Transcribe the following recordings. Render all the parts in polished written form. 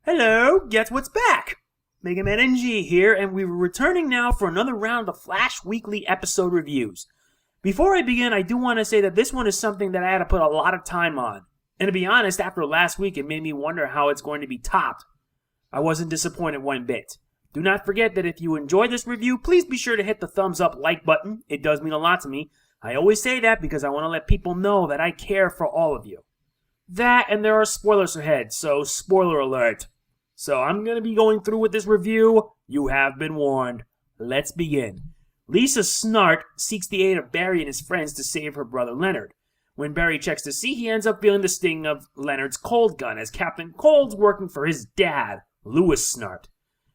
Hello, guess what's back? Mega Man NG here, and we're returning now for another round of Flash Weekly episode reviews. Before I begin, I do want to say that this one is something that I had to put a lot of time on. And to be honest, after last week, it made me wonder how it's going to be topped. I wasn't disappointed one bit. Do not forget that if you enjoy this review, please be sure to hit the thumbs up like button. It does mean a lot to me. I always say that because I want to let people know that I care for all of you. That, and there are spoilers ahead, so spoiler alert. So I'm going to be going through with this review. You have been warned. Let's begin. Lisa Snart seeks the aid of Barry and his friends to save her brother Leonard. When Barry checks to see, he ends up feeling the sting of Leonard's cold gun as Captain Cold's working for his dad, Louis Snart.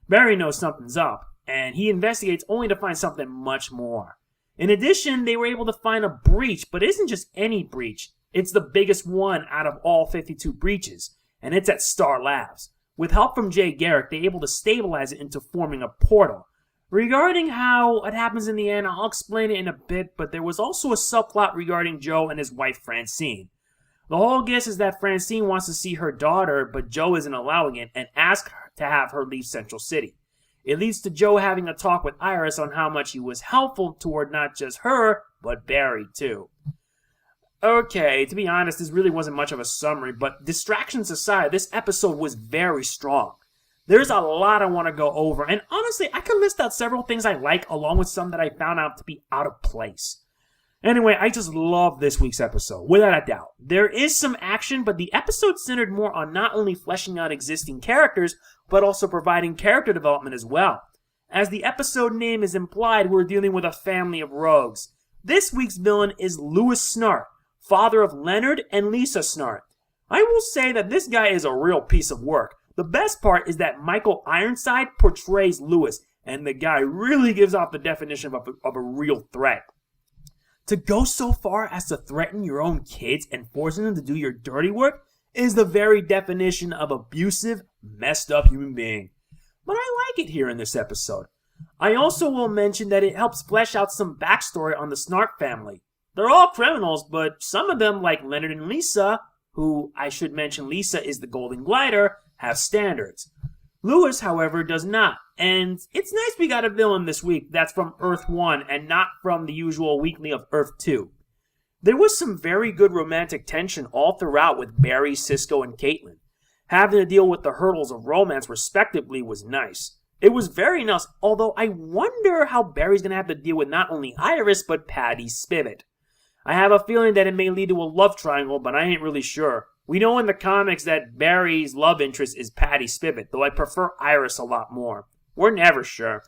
Barry knows something's up, and he investigates only to find something much more. In addition, they were able to find a breach, but it isn't just any breach. It's the biggest one out of all 52 breaches, and it's at Star Labs. With help from Jay Garrick, they're able to stabilize it into forming a portal. Regarding how it happens in the end, I'll explain it in a bit, but there was also a subplot regarding Joe and his wife Francine. The whole guess is that Francine wants to see her daughter, but Joe isn't allowing it and asks her to have her leave Central City. It leads to Joe having a talk with Iris on how much he was helpful toward not just her, but Barry too. Okay, to be honest, this really wasn't much of a summary, but distractions aside, this episode was very strong. There's a lot I want to go over, and honestly, I could list out several things I like along with some that I found out to be out of place. Anyway, I just love this week's episode, without a doubt. There is some action, but the episode centered more on not only fleshing out existing characters, but also providing character development as well. As the episode name is implied, we're dealing with a family of rogues. This week's villain is Louis Snart, father of Leonard and Lisa Snart. I will say that this guy is a real piece of work. The best part is that Michael Ironside portrays Louis, and the guy really gives off the definition of a real threat. To go so far as to threaten your own kids and forcing them to do your dirty work is the very definition of abusive, messed up human being. But I like it here in this episode. I also will mention that it helps flesh out some backstory on the Snart family. They're all criminals, but some of them, like Leonard and Lisa, who I should mention Lisa is the Golden Glider, have standards. Louis, however, does not, and it's nice we got a villain this week that's from Earth 1 and not from the usual weekly of Earth 2. There was some very good romantic tension all throughout with Barry, Cisco, and Caitlin. Having to deal with the hurdles of romance respectively was nice. It was very nice, although I wonder how Barry's going to have to deal with not only Iris, but Patty Spivot. I have a feeling that it may lead to a love triangle, but I ain't really sure. We know in the comics that Barry's love interest is Patty Spivot, though I prefer Iris a lot more. We're never sure.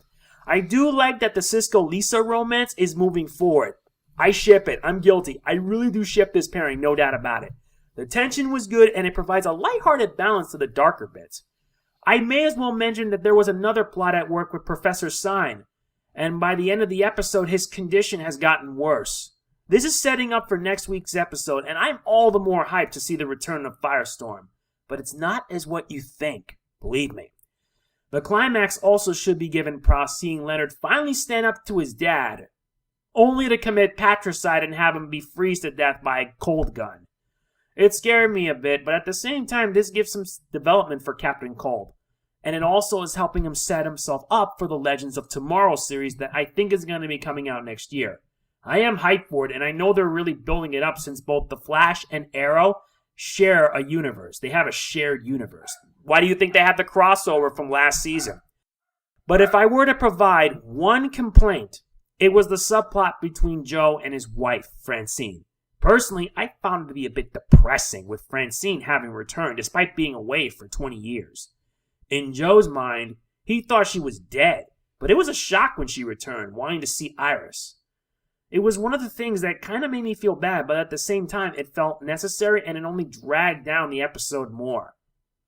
I do like that the Cisco-Lisa romance is moving forward. I ship it. I'm guilty. I really do ship this pairing, no doubt about it. The tension was good, and it provides a lighthearted balance to the darker bits. I may as well mention that there was another plot at work with Professor Sign, and by the end of the episode, his condition has gotten worse. This is setting up for next week's episode, and I'm all the more hyped to see the return of Firestorm. But it's not as what you think, believe me. The climax also should be given props seeing Leonard finally stand up to his dad, only to commit patricide and have him be freezed to death by a cold gun. It scared me a bit, but at the same time, this gives some development for Captain Cold. And it also is helping him set himself up for the Legends of Tomorrow series that I think is going to be coming out next year. I am hyped for it, and I know they're really building it up since both The Flash and Arrow share a universe. They have a shared universe. Why do you think they had the crossover from last season? But if I were to provide one complaint, it was the subplot between Joe and his wife, Francine. Personally, I found it to be a bit depressing with Francine having returned despite being away for 20 years. In Joe's mind, he thought she was dead, but it was a shock when she returned, wanting to see Iris. It was one of the things that kind of made me feel bad, but at the same time, it felt necessary and it only dragged down the episode more.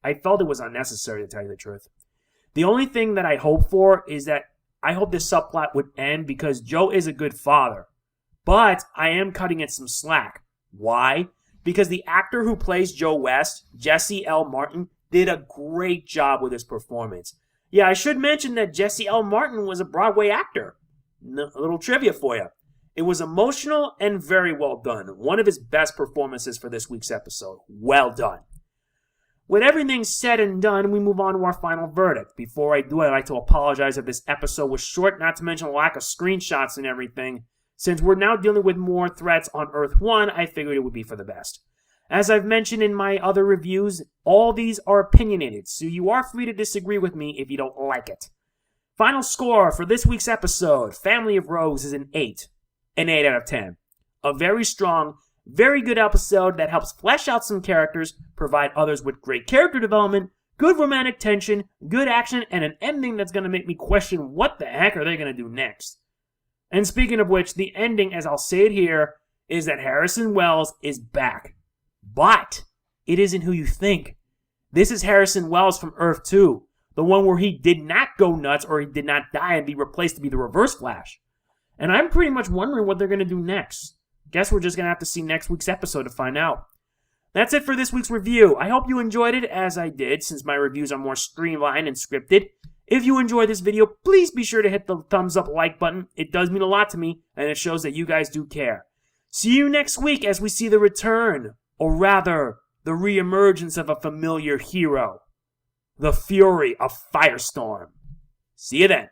I felt it was unnecessary, to tell you the truth. The only thing that I hope for is that I hope this subplot would end because Joe is a good father. But I am cutting it some slack. Why? Because the actor who plays Joe West, Jesse L. Martin, did a great job with his performance. Yeah, I should mention that Jesse L. Martin was a Broadway actor. A little trivia for you. It was emotional and very well done. One of his best performances for this week's episode. Well done. with everything said and done, we move on to our final verdict. Before I do, I'd like to apologize if this episode was short, not to mention a lack of screenshots and everything. Since we're now dealing with more threats on Earth 1, I figured it would be for the best. As I've mentioned in my other reviews, all these are opinionated, so you are free to disagree with me if you don't like it. Final score for this week's episode, Family of Rogues, is an 8. An 8 out of 10. A very strong, very good episode that helps flesh out some characters, provide others with great character development, good romantic tension, good action, and an ending that's going to make me question what the heck are they going to do next. And speaking of which, the ending, as I'll say it here, is that Harrison Wells is back. But it isn't who you think. This is Harrison Wells from Earth 2, the one where he did not go nuts or he did not die and be replaced to be the Reverse Flash. And I'm pretty much wondering what they're going to do next. Guess we're just going to have to see next week's episode to find out. That's it for this week's review. I hope you enjoyed it as I did, since my reviews are more streamlined and scripted. If you enjoyed this video, please be sure to hit the thumbs up like button. It does mean a lot to me, and it shows that you guys do care. See you next week as we see the return, or rather, the re-emergence of a familiar hero. The Fury of Firestorm. See you then.